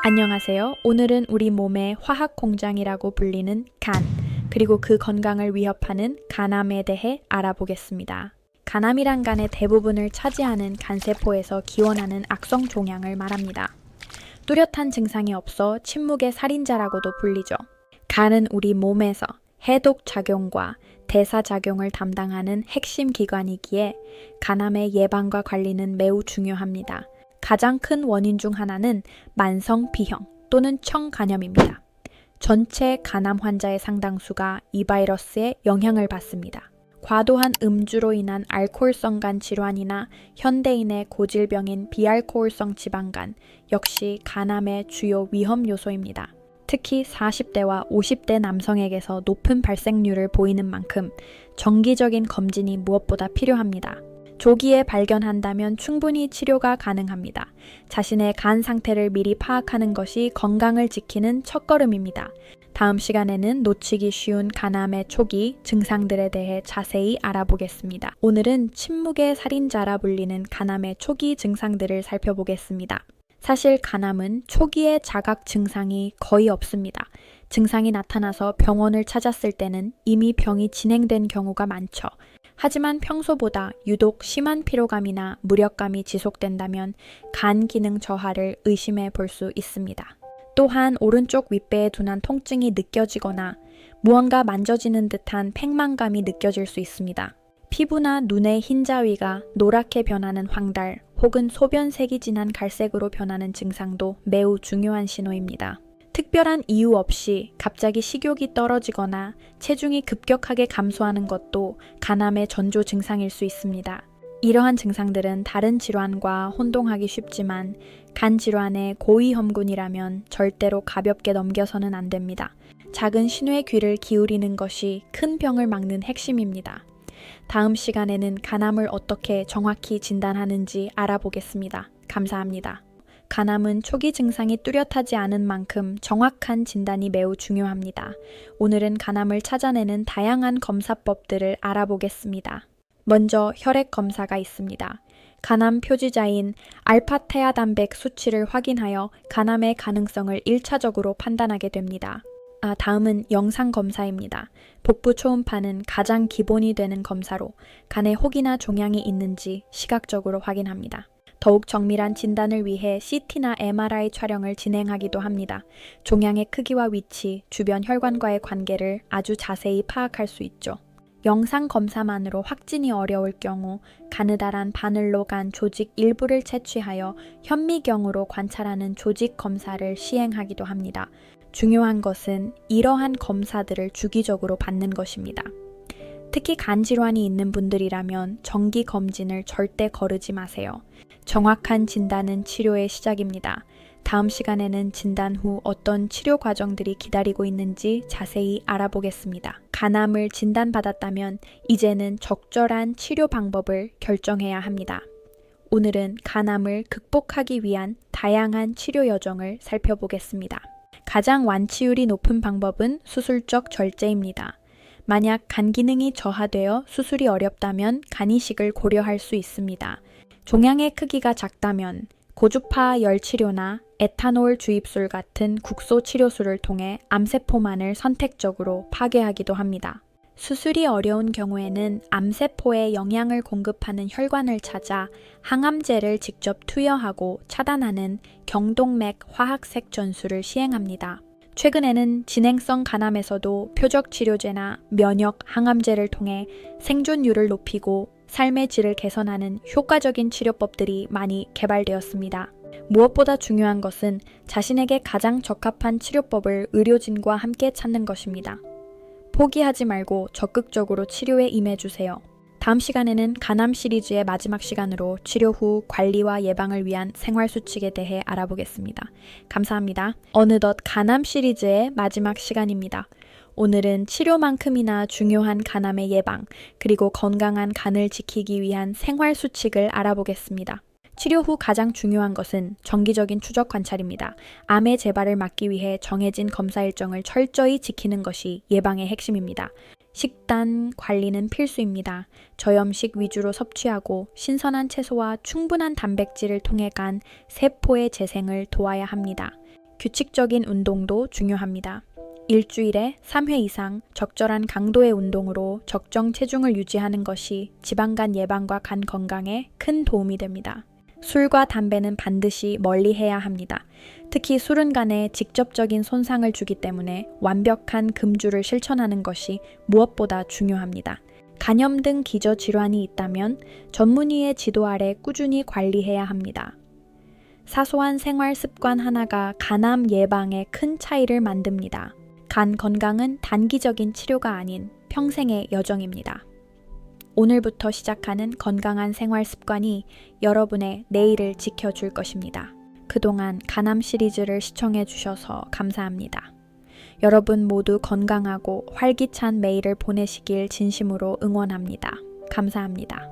안녕하세요. 오늘은 우리 몸의 화학 공장이라고 불리는 간, 그리고 그 건강을 위협하는 간암에 대해 알아보겠습니다. 간암이란 간의 대부분을 차지하는 간세포에서 기원하는 악성 종양을 말합니다. 뚜렷한 증상이 없어 침묵의 살인자라고도 불리죠. 간은 우리 몸에서 해독 작용과 대사 작용을 담당하는 핵심 기관이기에 간암의 예방과 관리는 매우 중요합니다. 가장 큰 원인 중 하나는 만성 B형 또는 청간염입니다. 전체 간암 환자의 상당수가 이 바이러스에 영향을 받습니다. 과도한 음주로 인한 알코올성 간 질환이나 현대인의 고질병인 비알코올성 지방간 역시 간암의 주요 위험 요소입니다. 특히 40대와 50대 남성에게서 높은 발생률을 보이는 만큼 정기적인 검진이 무엇보다 필요합니다. 조기에 발견한다면 충분히 치료가 가능합니다. 자신의 간 상태를 미리 파악하는 것이 건강을 지키는 첫걸음입니다. 다음 시간에는 놓치기 쉬운 간암의 초기 증상들에 대해 자세히 알아보겠습니다. 오늘은 침묵의 살인자라 불리는 간암의 초기 증상들을 살펴보겠습니다. 사실 간암은 초기의 자각 증상이 거의 없습니다. 증상이 나타나서 병원을 찾았을 때는 이미 병이 진행된 경우가 많죠. 하지만 평소보다 유독 심한 피로감이나 무력감이 지속된다면 간 기능 저하를 의심해 볼 수 있습니다. 또한 오른쪽 윗배에 둔한 통증이 느껴지거나 무언가 만져지는 듯한 팽만감이 느껴질 수 있습니다. 피부나 눈의 흰자위가 노랗게 변하는 황달 혹은 소변색이 진한 갈색으로 변하는 증상도 매우 중요한 신호입니다. 특별한 이유 없이 갑자기 식욕이 떨어지거나 체중이 급격하게 감소하는 것도 간암의 전조 증상일 수 있습니다. 이러한 증상들은 다른 질환과 혼동하기 쉽지만 간 질환의 고위험군이라면 절대로 가볍게 넘겨서는 안 됩니다. 작은 신호에 귀를 기울이는 것이 큰 병을 막는 핵심입니다. 다음 시간에는 간암을 어떻게 정확히 진단하는지 알아보겠습니다. 감사합니다. 간암은 초기 증상이 뚜렷하지 않은 만큼 정확한 진단이 매우 중요합니다. 오늘은 간암을 찾아내는 다양한 검사법들을 알아보겠습니다. 먼저 혈액 검사가 있습니다. 간암 표지자인 알파테아단백 수치를 확인하여 간암의 가능성을 1차적으로 판단하게 됩니다. 다음은 영상 검사입니다. 복부 초음파는 가장 기본이 되는 검사로 간에 혹이나 종양이 있는지 시각적으로 확인합니다. 더욱 정밀한 진단을 위해 CT나 MRI 촬영을 진행하기도 합니다. 종양의 크기와 위치, 주변 혈관과의 관계를 아주 자세히 파악할 수 있죠. 영상 검사만으로 확진이 어려울 경우 가느다란 바늘로 간 조직 일부를 채취하여 현미경으로 관찰하는 조직 검사를 시행하기도 합니다. 중요한 것은 이러한 검사들을 주기적으로 받는 것입니다. 특히 간 질환이 있는 분들이라면 정기 검진을 절대 거르지 마세요. 정확한 진단은 치료의 시작입니다. 다음 시간에는 진단 후 어떤 치료 과정들이 기다리고 있는지 자세히 알아보겠습니다. 간암을 진단받았다면 이제는 적절한 치료 방법을 결정해야 합니다. 오늘은 간암을 극복하기 위한 다양한 치료 여정을 살펴보겠습니다. 가장 완치율이 높은 방법은 수술적 절제입니다. 만약 간 기능이 저하되어 수술이 어렵다면 간이식을 고려할 수 있습니다. 종양의 크기가 작다면 고주파 열치료나 에탄올 주입술 같은 국소 치료술을 통해 암세포만을 선택적으로 파괴하기도 합니다. 수술이 어려운 경우에는 암세포에 영양을 공급하는 혈관을 찾아 항암제를 직접 투여하고 차단하는 경동맥 화학색 전술을 시행합니다. 최근에는 진행성 간암에서도 표적 치료제나 면역 항암제를 통해 생존율을 높이고 삶의 질을 개선하는 효과적인 치료법들이 많이 개발되었습니다. 무엇보다 중요한 것은 자신에게 가장 적합한 치료법을 의료진과 함께 찾는 것입니다. 포기하지 말고 적극적으로 치료에 임해주세요. 다음 시간에는 간암 시리즈의 마지막 시간으로 치료 후 관리와 예방을 위한 생활 수칙에 대해 알아보겠습니다. 감사합니다. 어느덧 간암 시리즈의 마지막 시간입니다. 오늘은 치료만큼이나 중요한 간암의 예방, 그리고 건강한 간을 지키기 위한 생활 수칙을 알아보겠습니다. 치료 후 가장 중요한 것은 정기적인 추적 관찰입니다. 암의 재발을 막기 위해 정해진 검사 일정을 철저히 지키는 것이 예방의 핵심입니다. 식단 관리는 필수입니다. 저염식 위주로 섭취하고 신선한 채소와 충분한 단백질을 통해 간 세포의 재생을 도와야 합니다. 규칙적인 운동도 중요합니다. 일주일에 3회 이상 적절한 강도의 운동으로 적정 체중을 유지하는 것이 지방간 예방과 간 건강에 큰 도움이 됩니다. 술과 담배는 반드시 멀리해야 합니다. 특히 술은 간에 직접적인 손상을 주기 때문에 완벽한 금주를 실천하는 것이 무엇보다 중요합니다. 간염 등 기저질환이 있다면 전문의의 지도 아래 꾸준히 관리해야 합니다. 사소한 생활 습관 하나가 간암 예방에 큰 차이를 만듭니다. 간 건강은 단기적인 치료가 아닌 평생의 여정입니다. 오늘부터 시작하는 건강한 생활 습관이 여러분의 내일을 지켜줄 것입니다. 그동안 간암 시리즈를 시청해 주셔서 감사합니다. 여러분 모두 건강하고 활기찬 매일을 보내시길 진심으로 응원합니다. 감사합니다.